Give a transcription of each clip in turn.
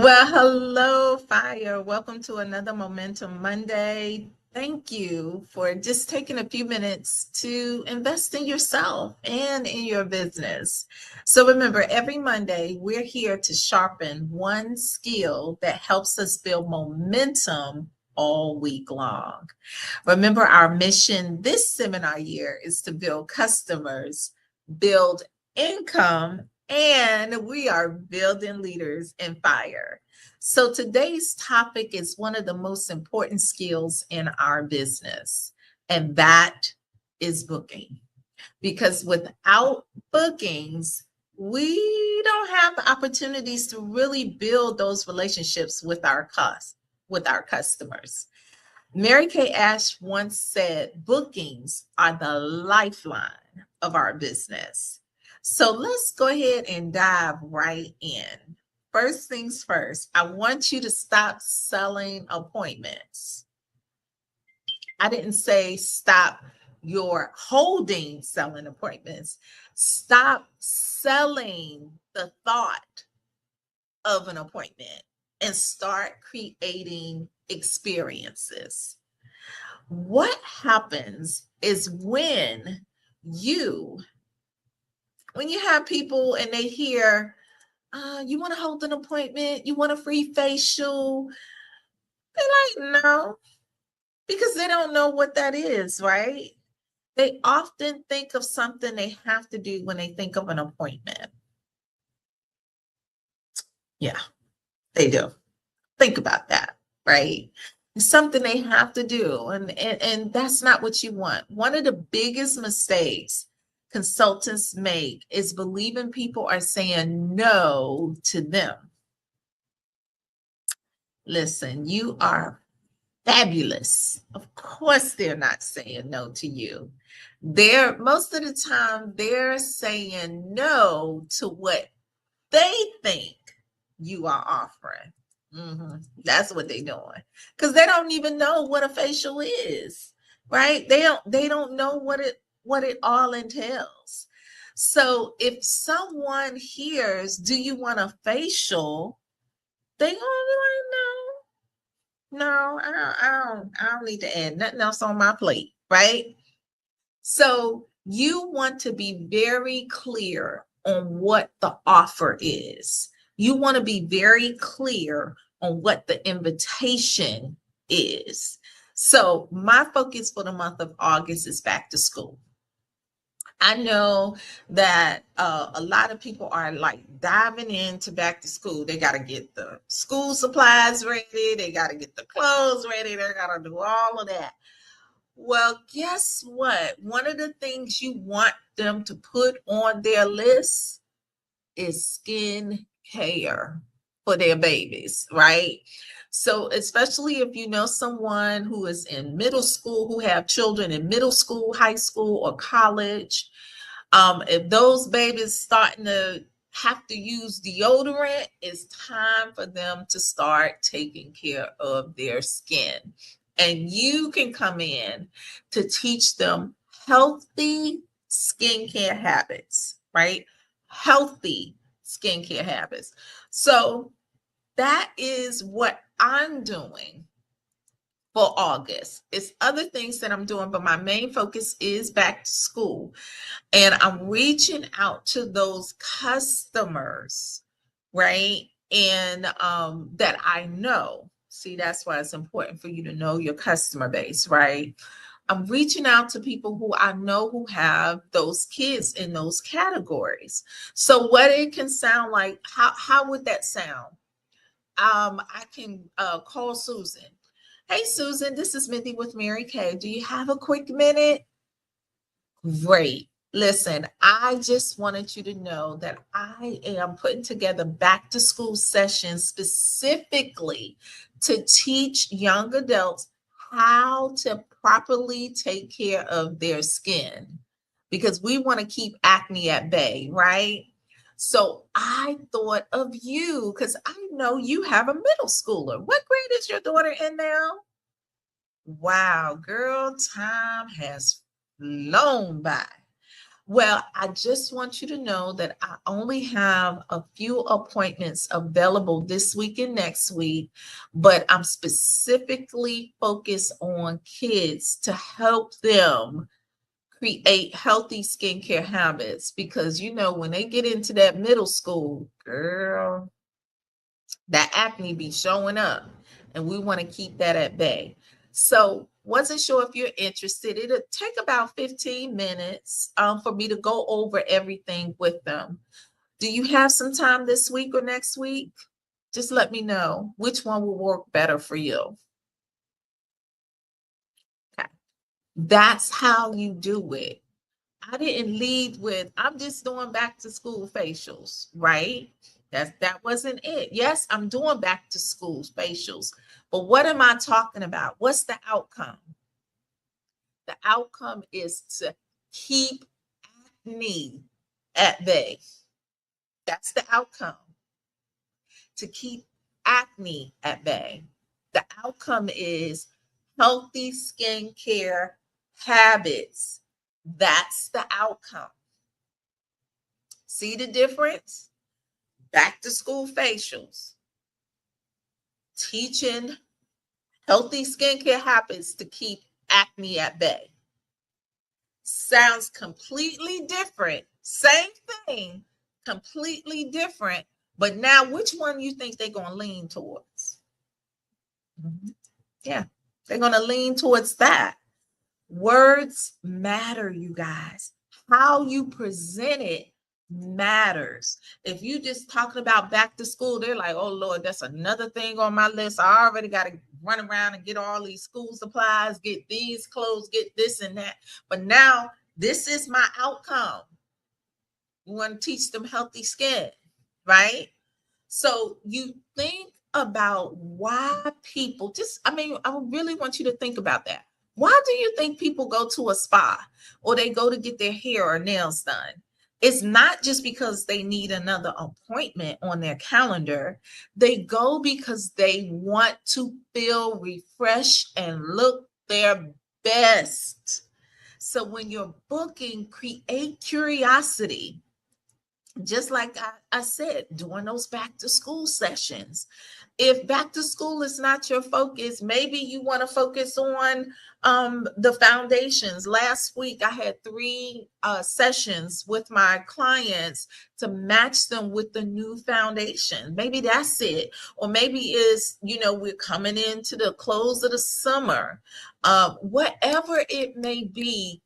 Well, hello, Fire. Welcome to another Momentum Monday. Thank you for just taking a few minutes to invest in yourself and in your business. So remember, every Monday, we're here to sharpen one skill that helps us build momentum all week long. Remember, our mission this seminar year is to build customers, build income, and we are building leaders in fire. So today's topic is one of the most important skills in our business, and that is booking. Because without bookings, we don't have the opportunities to really build those relationships with our customers. Mary Kay Ash once said, bookings are the lifeline of our business. So let's go ahead and dive right in. First things first, I want you to stop selling appointments. I didn't say stop your holding selling appointments. Stop selling the thought of an appointment and start creating experiences. What happens is you when you have people and they hear you want to hold an appointment, you want a free facial, they're like, no, because they don't know what that is, right? They often think of something they have to do when they think of an appointment. Yeah, they do. Think about that, right? It's something they have to do, and that's not what you want. One of the biggest mistakes consultants make is believing people are saying no to them. Listen, you are fabulous. Of course, they're not saying no to you. They're most of the time they're saying no to what they think you are offering. That's what they're doing because they don't even know what a facial is, right? They don't know what it all entails. So if someone hears, "Do you want a facial?" They gonna be like, no, I don't need to add nothing else on my plate, right? So you want to be very clear on what the offer is. You want to be very clear on what the invitation is. So my focus for the month of August is back to school. I know that a lot of people are like diving into back to school. They got to get the school supplies ready. They got to get the clothes ready. They got to do all of that. Well, guess what? One of the things you want them to put on their list is skin care for their babies, right? So, especially if you know someone who is in middle school, who have children in middle school, high school, or college, if those babies starting to have to use deodorant, it's time for them to start taking care of their skin. And you can come in to teach them healthy skincare habits, right? Healthy skincare habits. So that is what I'm doing for August. It's other things that I'm doing, but my main focus is back to school. And I'm reaching out to those customers, right? And that I know. See, that's why it's important for you to know your customer base, right? I'm reaching out to people who I know who have those kids in those categories. So what it can sound like, how would that sound? I can call Susan. Hey, Susan, this is Mindy with Mary Kay. Do you have a quick minute? Great. Listen, I just wanted you to know that I am putting together back to school sessions specifically to teach young adults how to properly take care of their skin because we want to keep acne at bay, right? So I thought of you because I know you have a middle schooler. What grade is your daughter in now? Wow, girl, time has flown by. Well, I just want you to know that I only have a few appointments available this week and next week, but I'm specifically focused on kids to help them create healthy skincare habits because when they get into that middle school, girl, that acne be showing up and we want to keep that at bay. So wasn't sure if you're interested. It'll take about 15 minutes for me to go over everything with them. Do you have some time this week or next week? Just let me know which one will work better for you. Okay. That's how you do it. I didn't lead with, I'm just doing back to school facials, right? That wasn't it. Yes, I'm doing back to school facials, but what am I talking about? What's the outcome? The outcome is to keep acne at bay. That's the outcome. To keep acne at bay. The outcome is healthy skincare habits. That's the outcome. See the difference? Back to school facials, teaching healthy skincare habits to keep acne at bay. Sounds completely different. Same thing, completely different. But now, which one you think they're going to lean towards? Yeah, they're going to lean towards that. Words matter, you guys. How you present it matters. If you just talking about back to school, they're like, oh Lord, that's another thing on my list. I already got to run around and get all these school supplies, get these clothes, get this and that. But now this is my outcome. You want to teach them healthy skin, right? So you think about why people I really want you to think about that. Why do you think people go to a spa or they go to get their hair or nails done? It's not just because they need another appointment on their calendar. They go because they want to feel refreshed and look their best. So when you're booking, create curiosity. Just like I said, during those back to school sessions. If back to school is not your focus, maybe you want to focus on the foundations. Last week, I had 3 sessions with my clients to match them with the new foundation. Maybe that's it. Or maybe we're coming into the close of the summer. Whatever it may be,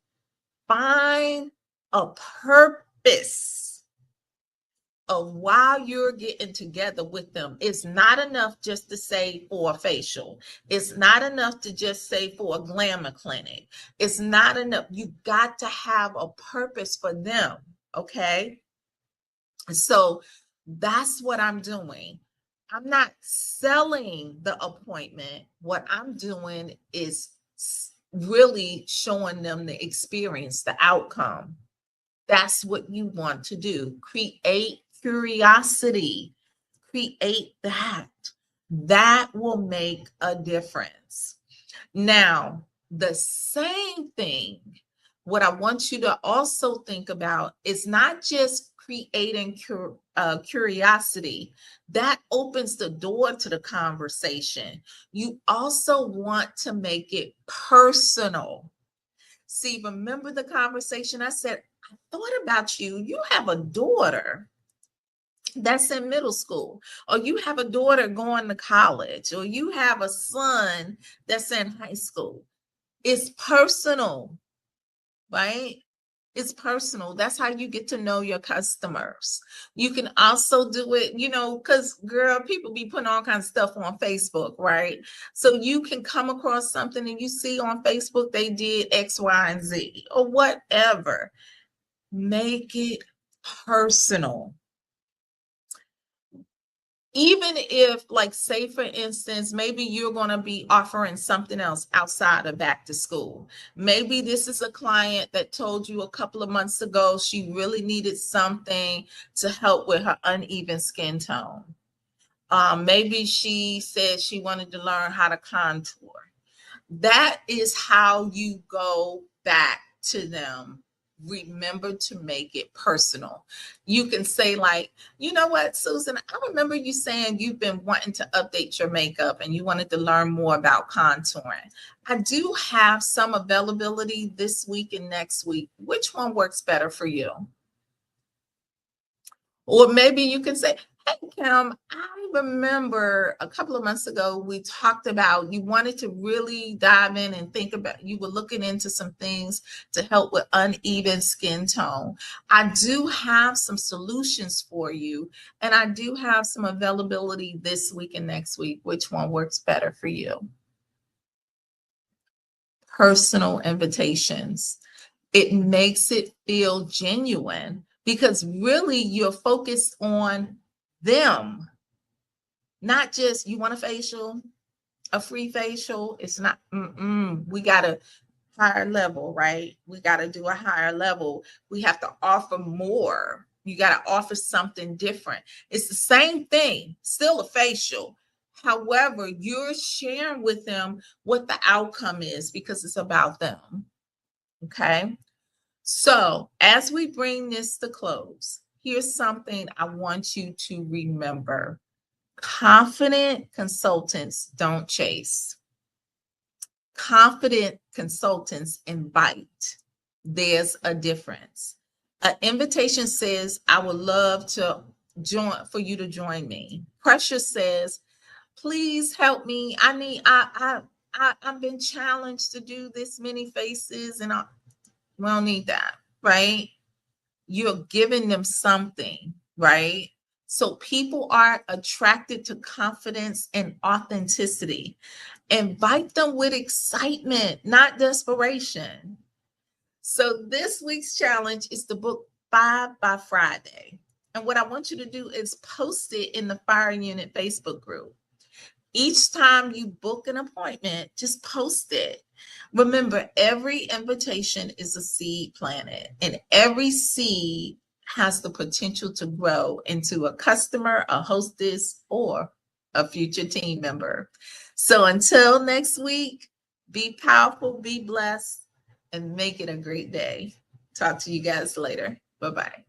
find a purpose of why you're getting together with them. It's not enough just to say for a facial. It's not enough to just say for a glamour clinic. It's not enough. You got to have a purpose for them. Okay. So that's what I'm doing. I'm not selling the appointment. What I'm doing is really showing them the experience, the outcome. That's what you want to do. Create curiosity. Create that. That will make a difference. Now, the same thing, what I want you to also think about is not just creating curiosity. That opens the door to the conversation. You also want to make it personal. See, remember the conversation I said, I thought about you. You have a daughter that's in middle school, or you have a daughter going to college, or you have a son that's in high school. It's personal, right? It's personal. That's how you get to know your customers. You can also do it, because girl, people be putting all kinds of stuff on Facebook, right? So you can come across something and you see on Facebook they did X, Y, and Z, or whatever. Make it personal. Even if, like, say for instance, maybe you're going to be offering something else outside of back to school. Maybe this is a client that told you a couple of months ago she really needed something to help with her uneven skin tone. Maybe she said she wanted to learn how to contour. That is how you go back to them remember to make it personal. You can say like, you know what, Susan, I remember you saying you've been wanting to update your makeup and you wanted to learn more about contouring. I do have some availability this week and next week. Which one works better for you? Or maybe you can say, hey, Kim, I remember a couple of months ago, we talked about you wanted to really dive in and think about, you were looking into some things to help with uneven skin tone. I do have some solutions for you, and I do have some availability this week and next week. Which one works better for you? Personal invitations. It makes it feel genuine because really you're focused on them, not just you want a facial, a free facial. It's not, we got a higher level, right? We got to do a higher level. We have to offer more. You got to offer something different. It's the same thing, still a facial. However, you're sharing with them what the outcome is because it's about them. Okay. So as we bring this to close, here's something I want you to remember. Confident consultants don't chase. Confident consultants invite. There's a difference. An invitation says, I would love to join for you to join me. Pressure says, please help me. I've been challenged to do this many faces and we don't need that, right? You're giving them something, right? So people are attracted to confidence and authenticity. Invite them with excitement, not desperation. So this week's challenge is to book 5 by Friday. And what I want you to do is post it in the Fire Unit Facebook group. Each time you book an appointment, just post it. Remember, every invitation is a seed planted, and every seed has the potential to grow into a customer, a hostess, or a future team member. So until next week, be powerful, be blessed, and make it a great day. Talk to you guys later. Bye-bye.